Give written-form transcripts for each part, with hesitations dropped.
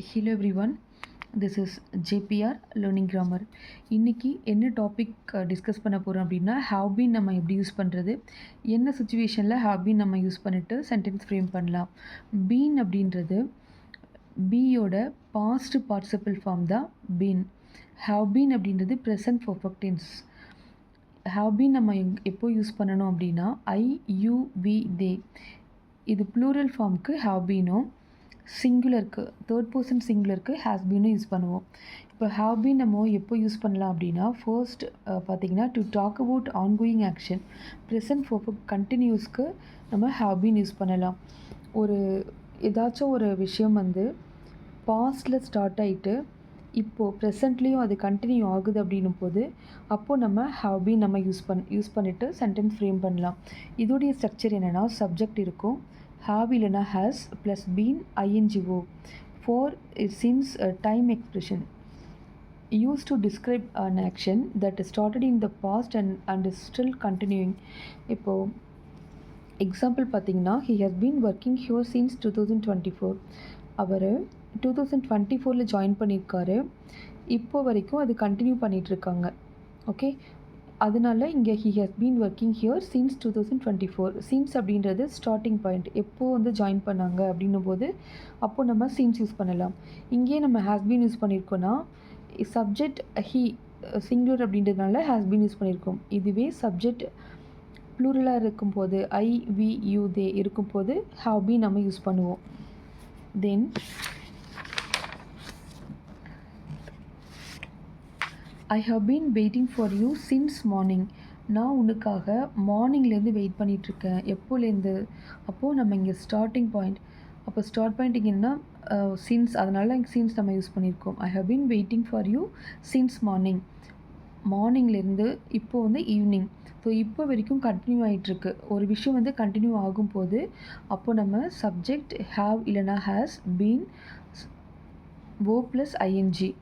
Hello everyone, this is JPR Learning Grammar. இன்னைக்கு என்ன topic discuss பண்ண போகிறோம் அப்படின்னா have been நம்ம எப்படி யூஸ் பண்ணுறது, என்ன சுச்சுவேஷனில் have been நம்ம யூஸ் பண்ணிட்டு சென்டென்ஸ் ஃப்ரேம் பண்ணலாம். been அப்படின்றது பீயோட பாஸ்ட் பார்ட்டிசிபிள் ஃபார்ம் தான் been. have been அப்படின்றது present perfect tense. have been நம்ம எப்போ யூஸ் பண்ணணும் அப்படின்னா ஐ யூ வி தே, இது ப்ளூரல் ஃபார்முக்கு have beenும், சிங்குலருக்கு தேர்ட் பர்சன் சிங்குலருக்கு ஹேஸ் பீனும் யூஸ் பண்ணுவோம். இப்போ ஹேவ் பீன் நம்ம எப்போ யூஸ் பண்ணலாம் அப்படின்னா ஃபர்ஸ்ட் பார்த்திங்கன்னா to talk about ongoing action, present perfect கண்டினியூஸ்க்கு நம்ம ஹேவ் பீன் யூஸ் பண்ணலாம். ஏதாச்சும் ஒரு விஷயம் பாஸ்டில் ஸ்டார்ட் ஆகிட்டு இப்போது ப்ரெசண்ட்லேயும் அது கண்டினியூ ஆகுது அப்படின்னும் போது அப்போது நம்ம ஹேவ் பீன் நம்ம யூஸ் பண்ணிவிட்டு சென்டென்ஸ் ஃப்ரேம் பண்ணலாம். இதோடைய ஸ்ட்ரக்சர் என்னென்னா சப்ஜெக்ட் இருக்கும், have இல்லைனா has plus been ing-o for since time expression used to describe an action that started in the past and is still continuing. இப்போ எக்ஸாம்பிள் பார்த்தீங்கன்னா he has been working here since 2024. அவர் 2024 join பண்ணியிருக்காரு, இப்போ வரைக்கும் அது continue பண்ணிகிட்ருக்காங்க. Okay, அதனால இங்கே he has been working here since 2024. since அப்படின்றது ஸ்டார்டிங் பாயிண்ட், எப்போது ஜாயின் பண்ணாங்க அப்படின்னும் போது அப்போது நம்ம since யூஸ் பண்ணலாம். இங்கேயே நம்ம has been யூஸ் பண்ணியிருக்கோன்னா சப்ஜெக்ட் he சிங்குலர் அப்படின்றதுனால has been யூஸ் பண்ணியிருக்கோம். இதுவே சப்ஜெக்ட் ப்ளூரலாக இருக்கும்போது ஐ வி யூ தே இருக்கும்போது have been நம்ம யூஸ் பண்ணுவோம். Then I have been waiting for you since morning. நான் உனக்காக மார்னிங்லேருந்து வெயிட் பண்ணிகிட்ருக்கேன். எப்போலேருந்து? அப்போது நம்ம இங்கே ஸ்டார்டிங் பாயிண்ட், அப்போ ஸ்டார்ட் பாயிண்ட் இங்கன்னா சின்ஸ், அதனால இங்கே சின்ஸ் நம்ம யூஸ் பண்ணியிருக்கோம். I have been waiting for you since morning, மார்னிங்லேருந்து இப்போது ஈவினிங். ஸோ இப்போ வரைக்கும் கண்டினியூ ஆகிட்டுருக்கு. ஒரு விஷயம் கண்டினியூ ஆகும்போது அப்போது நம்ம சப்ஜெக்ட் ஹாவ் இல்லைனா ஹேஸ், பீன், ஓ ப்ளஸ் ஐஎன்ஜி,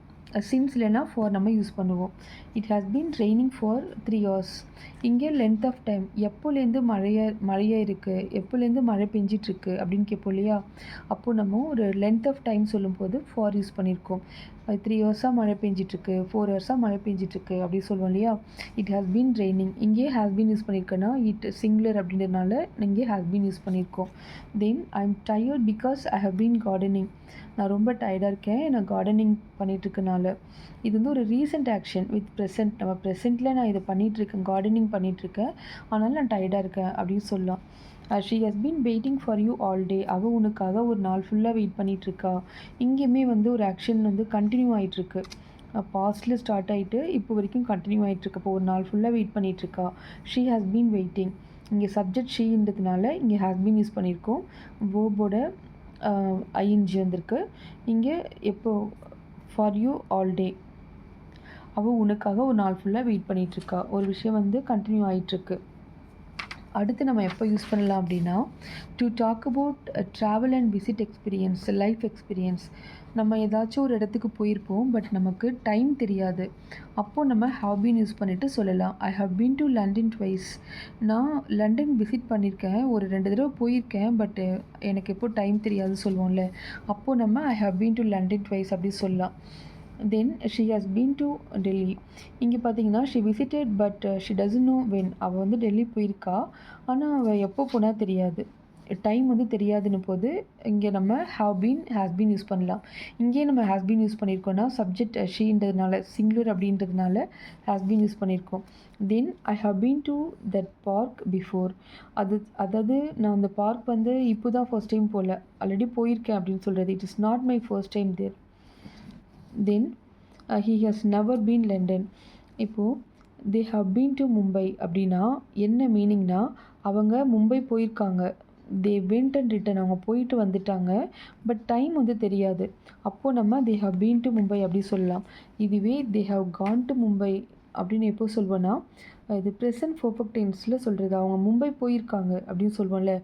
சின்ஸ் இல்லைனா ஃபார் நம்ம யூஸ் பண்ணுவோம். It has been raining for 3 hours. இங்கே லென்த் ஆஃப் டைம், எப்போலேருந்து மழையாக இருக்குது, எப்போலேருந்து மழை பெஞ்சிட்ருக்கு அப்படின்னு கேட்போம் இல்லையா. அப்போது நம்ம ஒரு லென்த் ஆஃப் டைம் சொல்லும்போது ஃபார் யூஸ் பண்ணியிருக்கோம். 3 hours மழை பெஞ்சிட்ருக்கு, 4 hours மழை பெஞ்சிட்ருக்கு அப்படி சொல்லுவோம் இல்லையா. இட் ஹாஸ் பீன் ரெய்னிங், இங்கே ஹாஸ் பீன் யூஸ் பண்ணியிருக்கேன்னா இட் சிங்குலர் அப்படின்றதுனால இங்கே ஹாஸ் பீன் யூஸ் பண்ணியிருக்கோம். Then I am tired because I have been gardening. நான் ரொம்ப டயர்டாக இருக்கேன், நான் கார்டனிங் பண்ணிகிட்ருக்கனால. இது ஒரு ரீசெண்ட் ஆக்ஷன் வித் ப்ரெசென்ட், நம்ம ப்ரெசென்ட்டில் நான் இதை பண்ணிகிட்ருக்கேன், கார்டனிங் பண்ணிகிட்ருக்கேன், அதனால் நான் டயர்டாக இருக்கேன் அப்படின்னு சொல்லலாம். She has been waiting for you all day. அவள் உனக்காக ஒரு நாள் ஃபுல்லாக வெயிட் பண்ணிகிட்ருக்கா. இங்கேயுமே ஒரு ஆக்ஷன் கண்டினியூ ஆகிட்டுருக்கு, பாஸ்டில் ஸ்டார்ட் ஆகிட்டு இப்போ வரைக்கும் கண்டினியூ ஆகிட்டுருக்கு. இப்போ ஒரு நாள் ஃபுல்லாக வெயிட் பண்ணிகிட்ருக்கா. ஷீ ஹஸ் பீன் வெயிட்டிங், இங்கே சப்ஜெக்ட் ஷீன்றதுனால இங்கே ஹஸ் பீன் யூஸ் பண்ணியிருக்கோம். வேர்போட ஐஎன்ஜி வந்திருக்கு. இங்கே எப்போ ஃபார் யூ ஆல் டே, அவள் உனக்காக ஒரு நாள் ஃபுல்லாக வெயிட் பண்ணிகிட்ருக்கா. ஒரு விஷயம் கண்டினியூ ஆகிட்டுருக்கு. அடுத்து நம்ம எப்போ யூஸ் பண்ணலாம் அப்படின்னா to talk about travel and visit experience, life experience. நம்ம ஏதாச்சும் ஒரு இடத்துக்கு போயிருப்போம், பட் நமக்கு டைம் தெரியாது. அப்போது நம்ம ஹவ் பீன் யூஸ் பண்ணிவிட்டு சொல்லலாம். I have been to London twice. நான் லண்டன் விசிட் பண்ணியிருக்கேன், ஒரு 2 தடவை போயிருக்கேன், பட்டு எனக்கு எப்போ டைம் தெரியாது சொல்லுவோம்ல. அப்போது நம்ம I have been to London twice அப்படி சொல்லலாம். Then she has been to Delhi. இங்கே பார்த்தீங்கன்னா she visited but she doesn't know when. அவள் டெல்லி போயிருக்கா, ஆனால் அவள் எப்போ போனால் தெரியாது, டைம் தெரியாதுன்னு போது இங்கே நம்ம have been has been use பண்ணலாம். இங்கேயே நம்ம ஹேஸ் பீன் யூஸ் பண்ணியிருக்கோன்னா சப்ஜெக்ட் ஷீன்றதுனால சிங்குலர் அப்படின்றதுனால ஹேஸ் பீன் யூஸ் பண்ணியிருக்கோம். Then I have been to that park before. அதாவது நான் அந்த பார்க் இப்போ தான் ஃபர்ஸ்ட் டைம் போகல, ஆல்ரெடி போயிருக்கேன் அப்படின்னு சொல்கிறது. It is not my first time there. Then he has never been London. இப்போது they have been to Mumbai அப்படின்னா என்ன மீனிங்னா அவங்க மும்பை போயிருக்காங்க. they went and returned, அவங்க போயிட்டு வந்துட்டாங்க, பட் டைம் தெரியாது. அப்போது நம்ம they have been to Mumbai அப்படி சொல்லலாம். இதுவே they have gone to Mumbai அப்படின்னு எப்போ சொல்வோன்னா இது ப்ரெசன்ட் பர்ஃபெக்ட் டென்ஸில் சொல்கிறது. அவங்க மும்பை போயிருக்காங்க அப்படின்னு சொல்லுவோம்ல,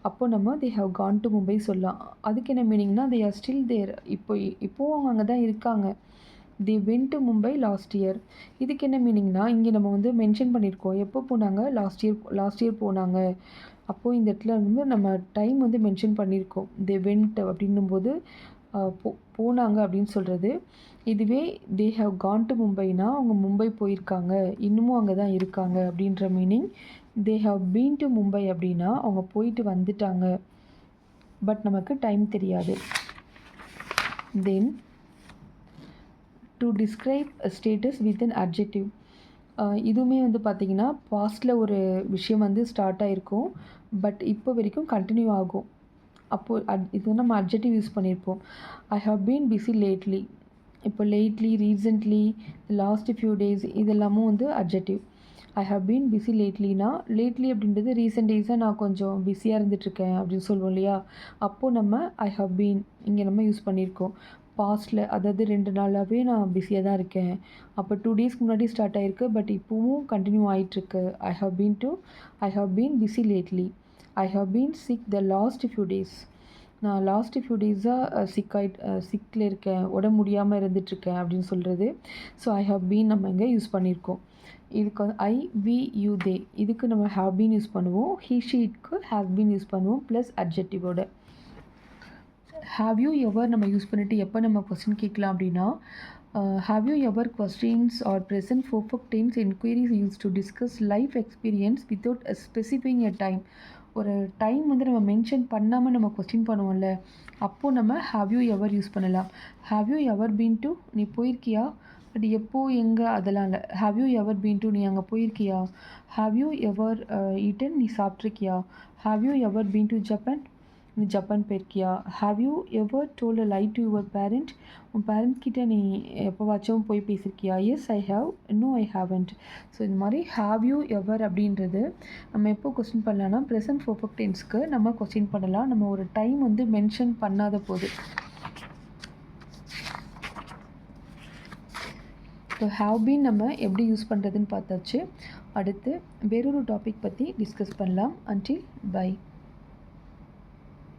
அப்போது நம்ம they have gone to Mumbai சொல்லலாம். அதுக்கு என்ன மீனிங்னா they are still there, இப்போது அவங்க அங்கே தான் இருக்காங்க. they went to Mumbai last year. இதுக்கு என்ன மீனிங்னா இங்கே நம்ம மென்ஷன் பண்ணியிருக்கோம், எப்போ போனாங்க, லாஸ்ட் இயர் போனாங்க. அப்போது இந்த இடத்துல நம்ம டைம் மென்ஷன் பண்ணியிருக்கோம். they went அப்படின்னும்போது போனாங்க அப்படின்னு சொல்கிறது. இதுவே தே ஹேவ் கான் டு மும்பைனா அவங்க மும்பை போயிருக்காங்க, இன்னமும் அங்கே தான் இருக்காங்க அப்படின்ற meaning. They have been to Mumbai அப்படின்னா அவங்க போயிட்டு வந்துட்டாங்க, பட் நமக்கு டைம் தெரியாது. Then to describe status with an adjective. இதுவுமே வந்து பார்த்திங்கன்னா பாஸ்ட்டில் ஒரு விஷயம் வந்து ஸ்டார்ட் ஆகிருக்கும், பட் இப்போ வரைக்கும் கண்டினியூ ஆகும். அப்போது இது வந்து நம்ம அட்ஜெக்டிவ் யூஸ் பண்ணியிருப்போம். I have been busy lately. இப்போ lately, recently, last few days இதெல்லாமும் வந்து adjective. I have been busy லேட்லினா, லேட்லி அப்படின்றது ரீசெண்ட் டேஸாக நான் கொஞ்சம் பிஸியாக இருந்துகிட்ருக்கேன் அப்படின்னு சொல்லுவோம் இல்லையா? அப்போது நம்ம ஐ ஹவ் பீன் இங்கே நம்ம யூஸ் பண்ணியிருக்கோம். பாஸ்ட்டில், அதாவது 2 நாளாகவே நான் பிஸியாக தான் இருக்கேன். அப்போ 2 டேஸ்க்கு முன்னாடி ஸ்டார்ட் ஆகிருக்கு, பட் இப்போவும் கண்டினியூ ஆகிட்டுருக்கு. I have been busy lately. I have been sick the last few days. நான் லாஸ்ட்டு ஃபியூ டேஸாக சிக்கில் இருக்கேன், உடம்பு முடியாமல் இருந்துகிட்ருக்கேன் அப்படின்னு சொல்கிறது. ஸோ ஐ ஹவ் பீன் நம்ம இங்கே யூஸ் பண்ணியிருக்கோம். இதுக்கு வந்து ஐ, வி, யூ, தே இதுக்கு நம்ம ஹேவ் பீன் யூஸ் பண்ணுவோம். ஹீ, ஷீட்க்கு ஹேவ் பீன் யூஸ் பண்ணுவோம் ப்ளஸ் அட்ஜெக்டிவோட. ஹாவ் யூ எவர் நம்ம யூஸ் பண்ணிவிட்டு எப்போ நம்ம கொஸ்டின் கேட்கலாம் அப்படின்னா, have you ever questions are present perfect tense enquiries use to discuss life experience without specifying a time. ஒரு டைம் வந்து நம்ம மென்ஷன் பண்ணாமல் நம்ம கொஸ்டின் பண்ணுவோம்ல, அப்போது நம்ம ஹாவ் யூ எவர் யூஸ் பண்ணலாம். Have you ever been to, நீ போயிருக்கியா, பட் எப்போ, எங்கே, அதெல்லாம் இல்லை. Have you ever been to, நீ அங்கே போயிருக்கியா. ஹாவ் யூ எவர் ஈட்டன், நீ சாப்பிட்ருக்கியா. Have you ever been to Japan, நீ ஜப்பான் போயிருக்கியா. Have you ever told a lie to your parent, உன் பேரண்ட் கிட்டே நீ எப்போவாச்சும் போய் பேசியிருக்கியா. Yes I have, no I haven't. So இது மாதிரி ஹாவ் யூ எவர் அப்படின்றது நம்ம எப்போ கொஸ்டின் பண்ணலாம்னா ப்ரெசன்ட் பர்ஃபெக்ட் டென்ஸ்க்கு நம்ம கொஸ்டின் பண்ணலாம், நம்ம ஒரு டைம் வந்து மென்ஷன் பண்ணாத போது. ஸோ ஹாவ் பீன் நம்ம எப்படி யூஸ் பண்ணுறதுன்னு பார்த்தாச்சு. அடுத்து வேறொரு டாபிக் பற்றி டிஸ்கஸ் பண்ணலாம். Until by.